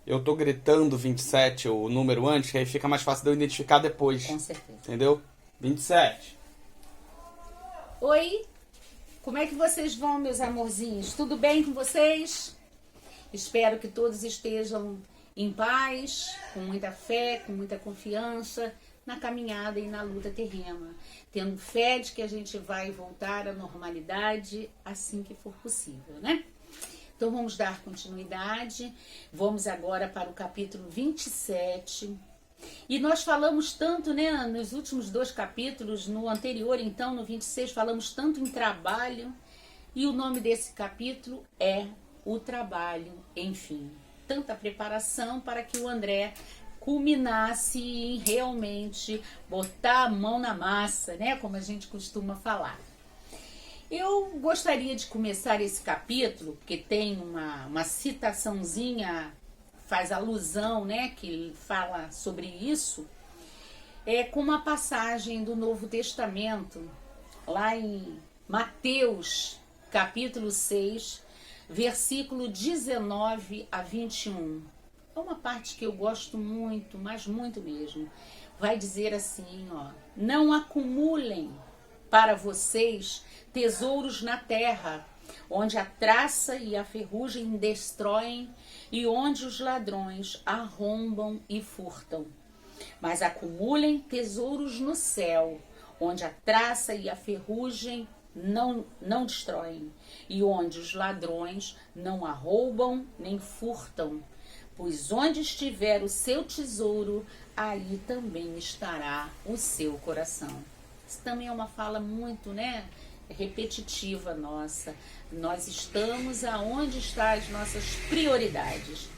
eu tô gritando 27, o número antes, que aí fica mais fácil de eu identificar depois. Com certeza. Entendeu? 27. Oi, como é que vocês vão, meus amorzinhos? Tudo bem com vocês? Espero que todos estejam em paz, com muita fé, com muita confiança na caminhada e na luta terrena, tendo fé de que a gente vai voltar à normalidade assim que for possível, né? Então vamos dar continuidade, vamos agora para o capítulo 27. E nós falamos tanto, né, nos últimos 2 capítulos, no anterior, então, no 26, falamos tanto em trabalho, e o nome desse capítulo é O Trabalho, enfim. Tanta preparação para que o André culminasse em realmente botar a mão na massa, né, como a gente costuma falar. Eu gostaria de começar esse capítulo, porque tem uma citaçãozinha, faz alusão, né, que fala sobre isso, com uma passagem do Novo Testamento, lá em Mateus, capítulo 6, versículo 19 a 21. É uma parte que eu gosto muito, mas muito mesmo. Vai dizer assim, ó: não acumulem para vocês tesouros na terra, onde a traça e a ferrugem destroem e onde os ladrões arrombam e furtam. Mas acumulem tesouros no céu, onde a traça e a ferrugem não destroem e onde os ladrões não arrombam nem furtam. Pois onde estiver o seu tesouro, aí também estará o seu coração. Isso também é uma fala muito, né, repetitiva nossa. Nós estamos aonde estão as nossas prioridades.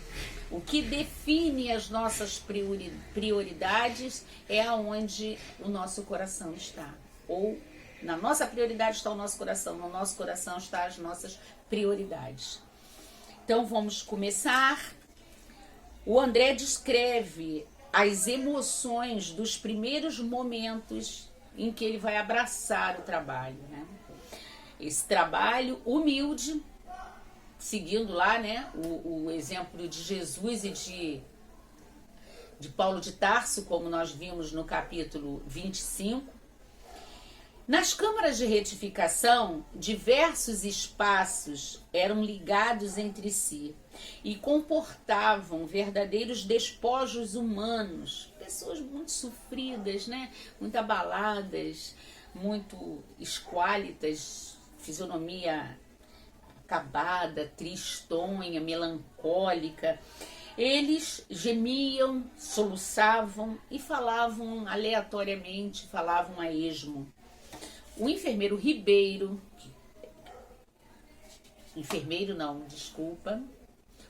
O que define as nossas prioridades é aonde o nosso coração está. Ou na nossa prioridade está o nosso coração, no nosso coração estão as nossas prioridades. Então vamos começar. O André descreve as emoções dos primeiros momentos em que ele vai abraçar o trabalho, né? Esse trabalho humilde, seguindo lá, né, o exemplo de Jesus e de Paulo de Tarso, como nós vimos no capítulo 25. Nas câmaras de retificação, diversos espaços eram ligados entre si e comportavam verdadeiros despojos humanos, pessoas muito sofridas, né, muito abaladas, muito esquálitas, fisionomia acabada, tristonha, melancólica. Eles gemiam, soluçavam e falavam aleatoriamente, falavam a esmo. O enfermeiro Ribeiro,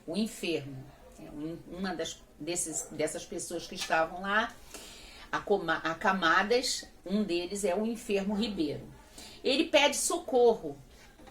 o enfermo, uma dessas pessoas que estavam lá, acamadas, um deles é o enfermo Ribeiro. Ele pede socorro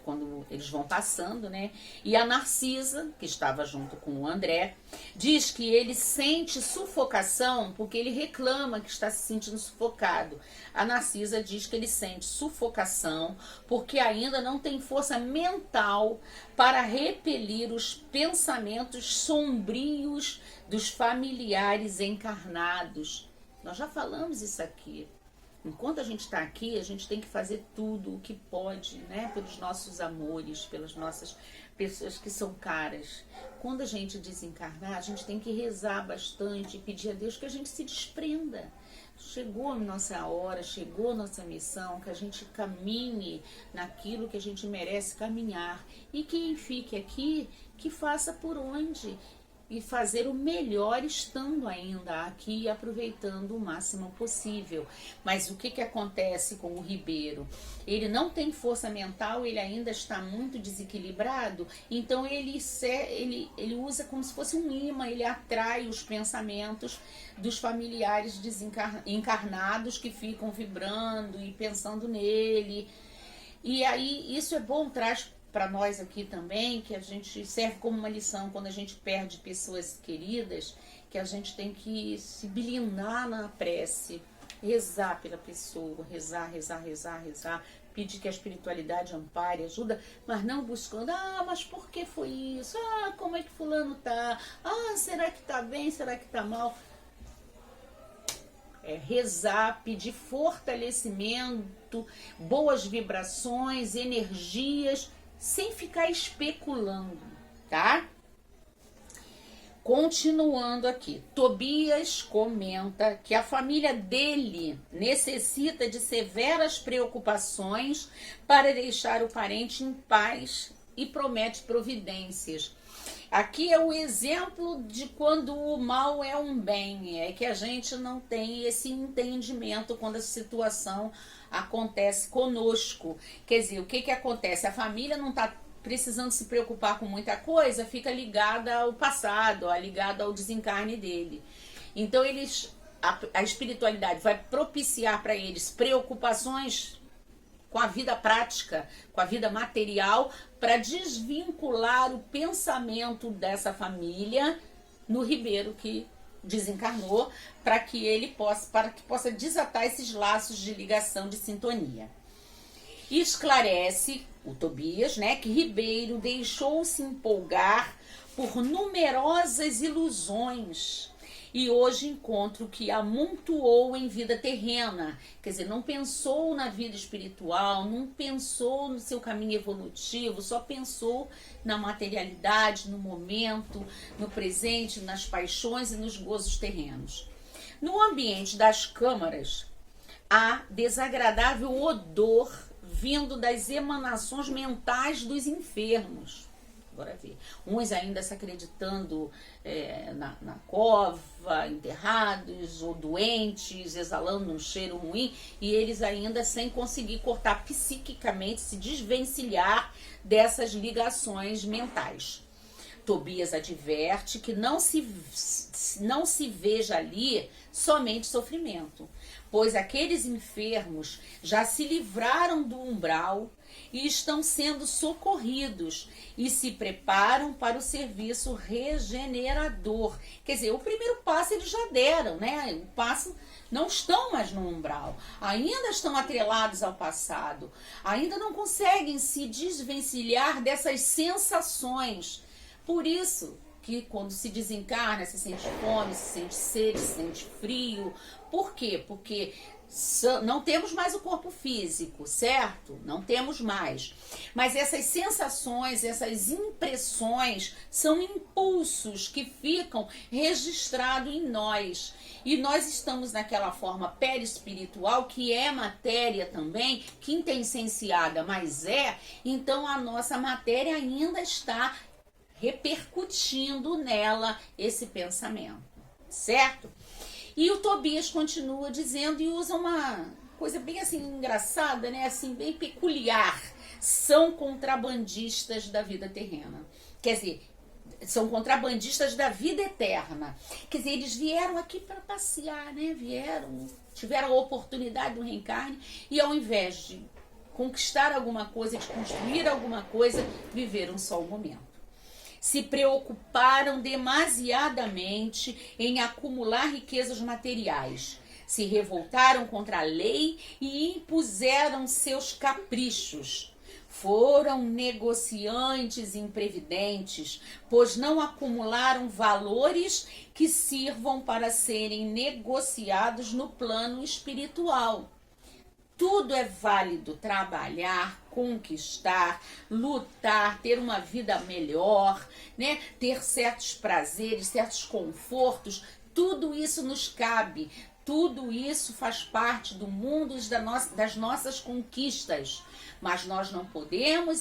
quando eles vão passando, né? E a Narcisa, que estava junto com o André, diz que ele sente sufocação porque ele reclama que está se sentindo sufocado. A Narcisa diz que ele sente sufocação porque ainda não tem força mental para repelir os pensamentos sombrios dos familiares encarnados. Nós já falamos isso aqui. Enquanto a gente está aqui, a gente tem que fazer tudo o que pode, né? Pelos nossos amores, pelas nossas pessoas que são caras. Quando a gente desencarnar, a gente tem que rezar bastante e pedir a Deus que a gente se desprenda. Chegou a nossa hora, chegou a nossa missão, que a gente caminhe naquilo que a gente merece caminhar. E quem fique aqui, que faça por onde e fazer o melhor estando ainda aqui e aproveitando o máximo possível. Mas o que acontece com o Ribeiro? Ele não tem força mental, ele ainda está muito desequilibrado, então ele usa como se fosse um imã, ele atrai os pensamentos dos familiares encarnados que ficam vibrando e pensando nele. E aí isso é bom, traz para nós aqui também, que a gente serve como uma lição quando a gente perde pessoas queridas, que a gente tem que se blindar na prece, rezar pela pessoa, rezar, pedir que a espiritualidade ampare, ajuda, mas não buscando, mas por que foi isso? Como é que fulano tá? Será que tá bem? Será que tá mal? Rezar, pedir fortalecimento, boas vibrações, energias, sem ficar especulando, tá? Continuando aqui, Tobias comenta que a família dele necessita de severas preocupações para deixar o parente em paz e promete providências. Aqui é o exemplo de quando o mal é um bem, é que a gente não tem esse entendimento quando a situação acontece conosco. Quer dizer, o que acontece? A família não está precisando se preocupar com muita coisa, fica ligada ao passado, ligada ao desencarne dele. Então a espiritualidade vai propiciar para eles preocupações com a vida prática, com a vida material, para desvincular o pensamento dessa família no Ribeiro que desencarnou, para que possa desatar esses laços de ligação, de sintonia. E esclarece o Tobias, que Ribeiro deixou-se empolgar por numerosas ilusões e hoje encontra o que amontoou em vida terrena. Quer dizer, não pensou na vida espiritual, não pensou no seu caminho evolutivo, só pensou na materialidade, no momento, no presente, nas paixões e nos gozos terrenos. No ambiente das câmaras, há desagradável odor vindo das emanações mentais dos enfermos. Agora ver. Uns ainda se acreditando na cova, enterrados ou doentes, exalando um cheiro ruim, e eles ainda sem conseguir cortar psiquicamente, se desvencilhar dessas ligações mentais. Tobias adverte que não se veja ali somente sofrimento, pois aqueles enfermos já se livraram do umbral e estão sendo socorridos e se preparam para o serviço regenerador. Quer dizer, o primeiro passo eles já deram, O passo, não estão mais no umbral, ainda estão atrelados ao passado, ainda não conseguem se desvencilhar dessas sensações. Por isso que quando se desencarna, se sente fome, se sente sede, se sente frio. Por quê? Porque não temos mais o corpo físico, certo? Não temos mais. Mas essas sensações, essas impressões são impulsos que ficam registrados em nós. E nós estamos naquela forma perispiritual, que é matéria também, quintessenciada, mas então a nossa matéria ainda está repercutindo nela esse pensamento, certo? E o Tobias continua dizendo e usa uma coisa bem assim engraçada, assim bem peculiar. São contrabandistas da vida terrena. Quer dizer, são contrabandistas da vida eterna. Quer dizer, eles vieram aqui para passear, tiveram a oportunidade do reencarne e ao invés de conquistar alguma coisa, de construir alguma coisa, viveram só o momento. Se preocuparam demasiadamente em acumular riquezas materiais, se revoltaram contra a lei e impuseram seus caprichos. Foram negociantes imprevidentes, pois não acumularam valores que sirvam para serem negociados no plano espiritual. Tudo é válido: trabalhar, conquistar, lutar, ter uma vida melhor, ter certos prazeres, certos confortos. Tudo isso nos cabe, tudo isso faz parte do mundo das nossas conquistas. Mas nós não podemos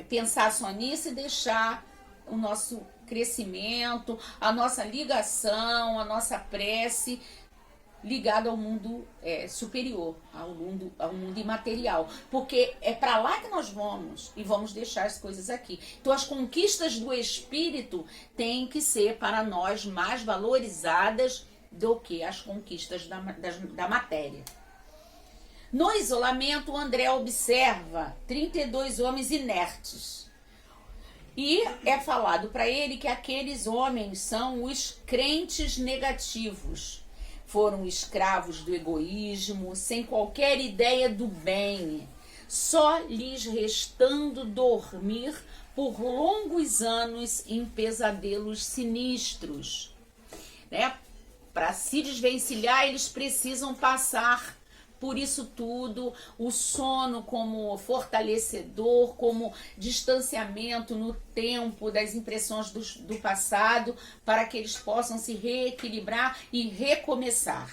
pensar só nisso e deixar o nosso crescimento, a nossa ligação, a nossa prece ligado ao mundo superior, ao mundo imaterial, porque é para lá que nós vamos e vamos deixar as coisas aqui. Então as conquistas do espírito têm que ser para nós mais valorizadas do que as conquistas da matéria. No isolamento, o André observa 32 homens inertes e é falado para ele que aqueles homens são os crentes negativos. foram escravos do egoísmo, sem qualquer ideia do bem, só lhes restando dormir por longos anos em pesadelos sinistros, né? Para se desvencilhar, eles precisam passar por isso tudo, o sono como fortalecedor, como distanciamento no tempo das impressões do passado, para que eles possam se reequilibrar e recomeçar.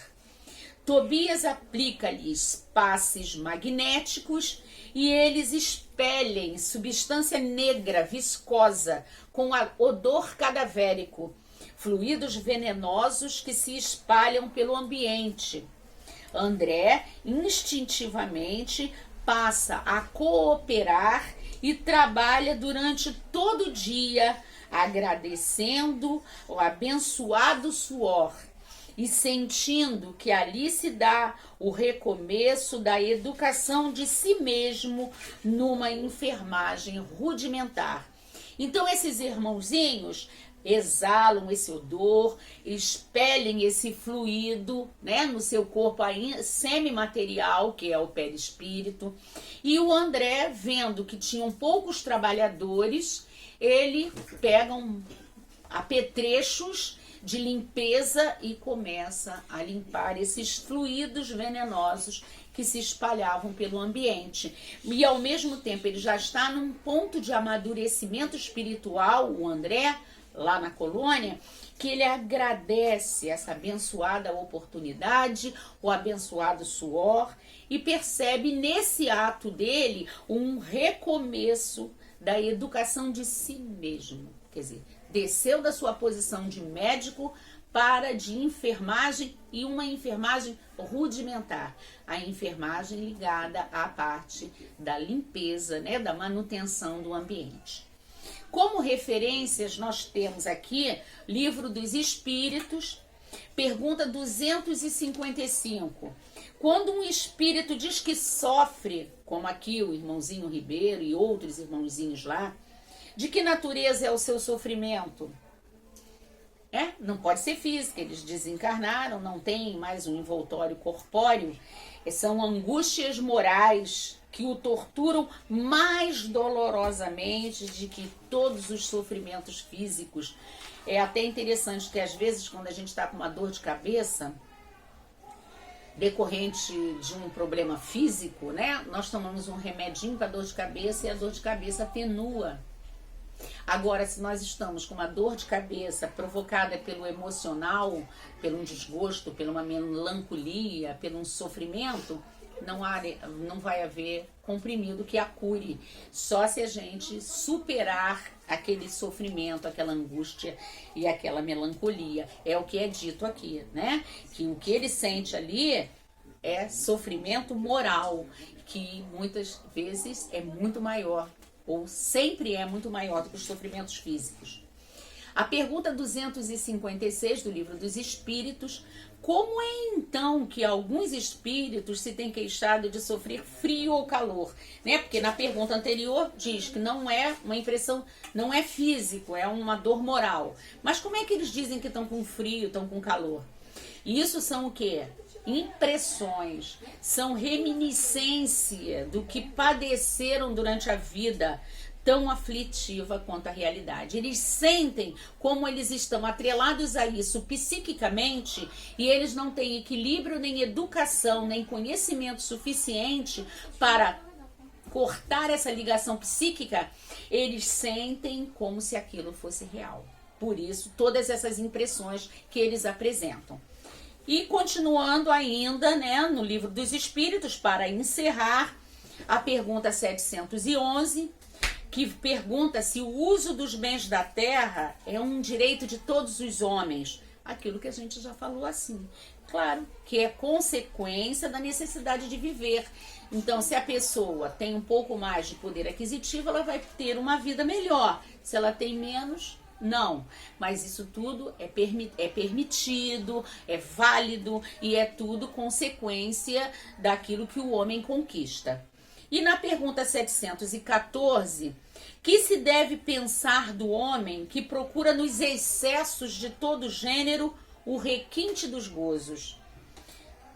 Tobias aplica-lhes passes magnéticos e eles expelem substância negra, viscosa, com odor cadavérico, fluidos venenosos que se espalham pelo ambiente. André instintivamente passa a cooperar e trabalha durante todo o dia, agradecendo o abençoado suor e sentindo que ali se dá o recomeço da educação de si mesmo numa enfermagem rudimentar. Então esses irmãozinhos exalam esse odor, expelem esse fluido, né, no seu corpo semimaterial, que é o perispírito. E o André, vendo que tinham poucos trabalhadores, ele pega apetrechos de limpeza e começa a limpar esses fluidos venenosos que se espalhavam pelo ambiente. E ao mesmo tempo ele já está num ponto de amadurecimento espiritual, o André, lá na colônia, que ele agradece essa abençoada oportunidade, o abençoado suor, e percebe nesse ato dele um recomeço da educação de si mesmo. Quer dizer, desceu da sua posição de médico para de enfermagem, e uma enfermagem rudimentar, a enfermagem ligada à parte da limpeza, né, da manutenção do ambiente. Como referências, nós temos aqui Livro dos Espíritos, pergunta 255. Quando um espírito diz que sofre, como aqui o irmãozinho Ribeiro e outros irmãozinhos lá, de que natureza é o seu sofrimento? Não pode ser física, eles desencarnaram, não tem mais um envoltório corpóreo, são angústias morais que o torturam mais dolorosamente de que todos os sofrimentos físicos. É até interessante que às vezes quando a gente está com uma dor de cabeça decorrente de um problema físico, né, nós tomamos um remedinho para dor de cabeça e a dor de cabeça atenua. Agora, se nós estamos com uma dor de cabeça provocada pelo emocional, pelo um desgosto, por uma melancolia, pelo um sofrimento, não vai haver comprimido que a cure. Só se a gente superar aquele sofrimento, aquela angústia e aquela melancolia. É o que é dito aqui, né? Que o que ele sente ali é sofrimento moral, que muitas vezes é muito maior, ou sempre é muito maior do que os sofrimentos físicos. A pergunta 256 do Livro dos Espíritos: como é então que alguns espíritos se têm queixado de sofrer frio ou calor? Né? Porque na pergunta anterior diz que não é uma impressão, não é físico, é uma dor moral. Mas como é que eles dizem que estão com frio, estão com calor? Isso são o quê? Impressões, são reminiscência do que padeceram durante a vida tão aflitiva quanto a realidade. Eles sentem como eles estão atrelados a isso psiquicamente e eles não têm equilíbrio, nem educação, nem conhecimento suficiente para cortar essa ligação psíquica. Eles sentem como se aquilo fosse real. Por isso, todas essas impressões que eles apresentam. E continuando ainda, né, no Livro dos Espíritos, para encerrar, a pergunta 711, que pergunta se o uso dos bens da terra é um direito de todos os homens. Aquilo que a gente já falou assim. Claro, que é consequência da necessidade de viver. Então, se a pessoa tem um pouco mais de poder aquisitivo, ela vai ter uma vida melhor. Se ela tem menos, não. Mas isso tudo é permitido, é válido e é tudo consequência daquilo que o homem conquista. E na pergunta 714, que se deve pensar do homem que procura nos excessos de todo gênero o requinte dos gozos?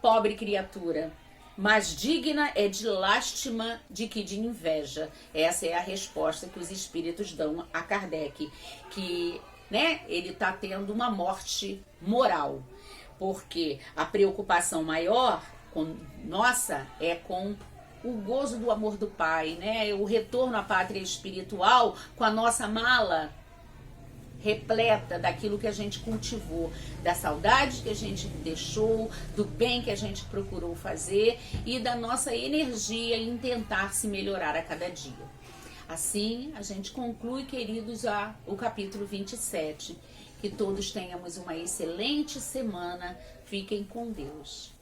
pobre criatura, mais digna é de lástima de que de inveja. Essa é a resposta que os espíritos dão a Kardec, que, né, ele está tendo uma morte moral, porque a preocupação maior nossa é com o gozo do amor do Pai, né, o retorno à pátria espiritual com a nossa mala repleta daquilo que a gente cultivou, da saudade que a gente deixou, do bem que a gente procurou fazer e da nossa energia em tentar se melhorar a cada dia. Assim, a gente conclui, queridos, o capítulo 27. Que todos tenhamos uma excelente semana. Fiquem com Deus.